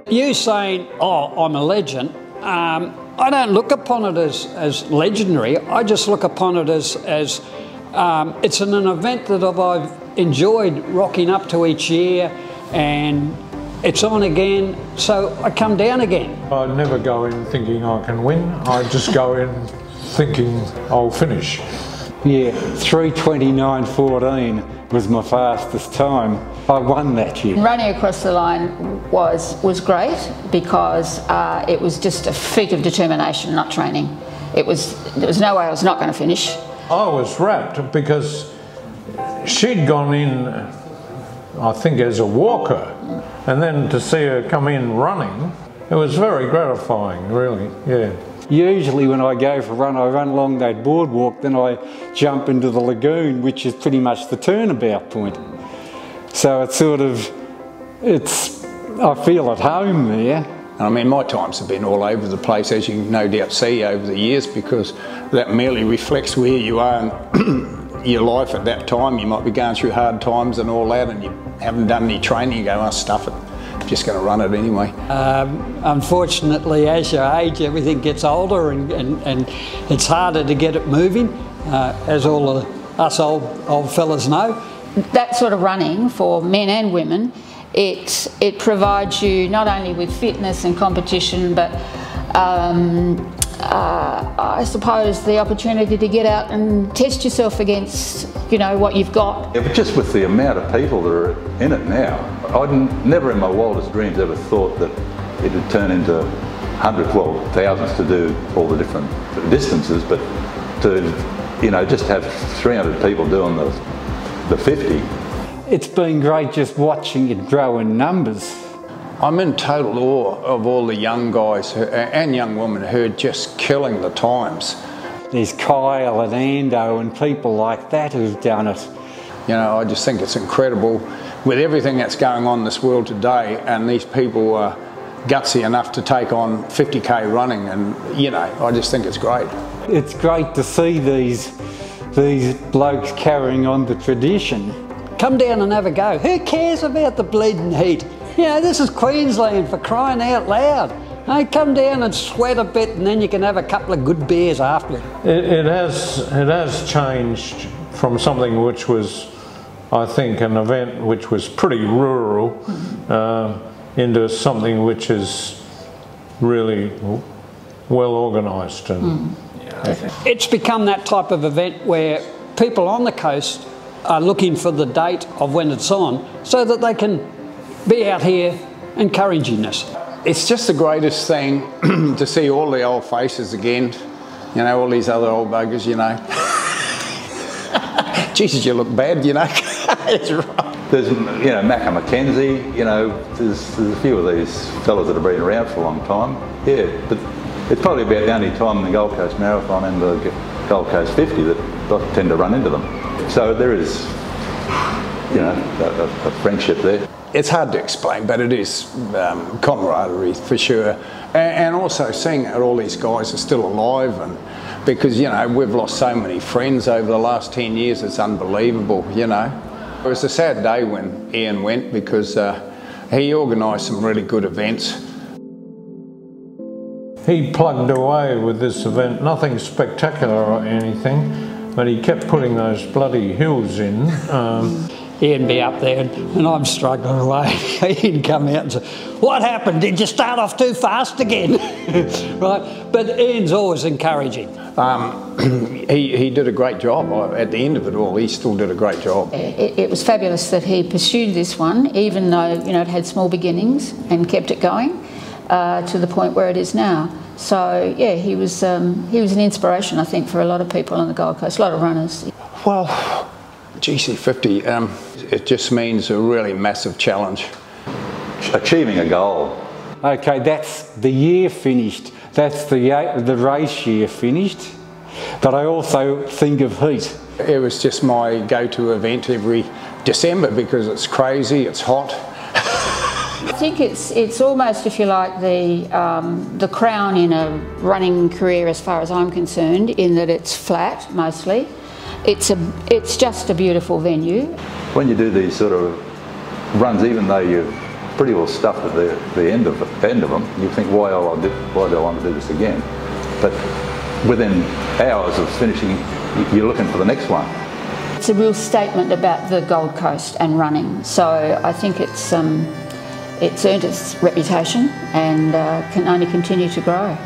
You saying, oh, I'm a legend, I don't look upon it as legendary. I just look upon it as it's an event that I've enjoyed rocking up to each year, and it's on again, so I come down again. I never go in thinking I can win. I just go in thinking I'll finish. Yeah, 3:29.14 was my fastest time. I won that year. Running across the line was great because it was just a feat of determination, not training. There was no way I was not going to finish. I was rapt because she'd gone in, I think, as a walker, and then to see her come in running, it was very gratifying, really, yeah. Usually when I go for a run, I run along that boardwalk, then I jump into the lagoon, which is pretty much the turnabout point. So it's sort of, I feel at home there. I mean, my times have been all over the place, as you no doubt see over the years, because that merely reflects where you are in your life at that time. You might be going through hard times and all that, and you haven't done any training, you go, oh, stuff it. Just going to run it anyway. Unfortunately, as you age, everything gets older and it's harder to get it moving, as all of us old fellas know. That sort of running for men and women, it provides you not only with fitness and competition, but I suppose the opportunity to get out and test yourself against, what you've got. Yeah, but just with the amount of people that are in it now, I'd never in my wildest dreams ever thought that it would turn into hundreds, well, thousands to do all the different distances, but to, just have 300 people doing the 50. It's been great just watching it grow in numbers. I'm in total awe of all the young guys and young women who are just killing the times. There's Kyle and Ando and people like that who've done it. I just think it's incredible with everything that's going on in this world today, and these people are gutsy enough to take on 50k running, and I just think it's great. It's great to see these blokes carrying on the tradition. Come down and have a go. Who cares about the bleeding heat? This is Queensland, for crying out loud. Hey, come down and sweat a bit, and then you can have a couple of good beers after. It has changed from something which was, I think, an event which was pretty rural into something which is really well organised. It's become that type of event where people on the coast are looking for the date of when it's on so that they can be out here encouraging us. It's just the greatest thing to see all the old faces again, all these other old buggers, Jesus, you look bad, It's right. There's, Macca Mackenzie, there's a few of these fellas that have been around for a long time. Yeah, but it's probably about the only time in the Gold Coast Marathon and the Gold Coast 50 that I tend to run into them. So there is, a friendship there. It's hard to explain, but it is camaraderie for sure. And also seeing that all these guys are still alive, and because, we've lost so many friends over the last 10 years, it's unbelievable, It was a sad day when Ian went, because he organised some really good events. He plugged away with this event, nothing spectacular or anything, but he kept putting those bloody hills in. Ian'd be up there and I'm struggling away. He'd come out and say, what happened? Did you start off too fast again? Right? But Ian's always encouraging. He did a great job. At the end of it all, he still did a great job. It was fabulous that he pursued this one, even though, it had small beginnings, and kept it going to the point where it is now. So, yeah, he was an inspiration, I think, for a lot of people on the Gold Coast, a lot of runners. Well, GC50, it just means a really massive challenge. Achieving a goal. Okay, that's the year finished. That's the race year finished. But I also think of heat. It was just my go-to event every December because it's crazy, it's hot. I think it's almost, if you like, the crown in a running career as far as I'm concerned, in that it's flat mostly. It's just a beautiful venue. When you do these sort of runs, even though you've pretty well stuffed at the end of them. You think, why do I want to do this again? But within hours of finishing, you're looking for the next one. It's a real statement about the Gold Coast and running. So I think it's earned its reputation and can only continue to grow.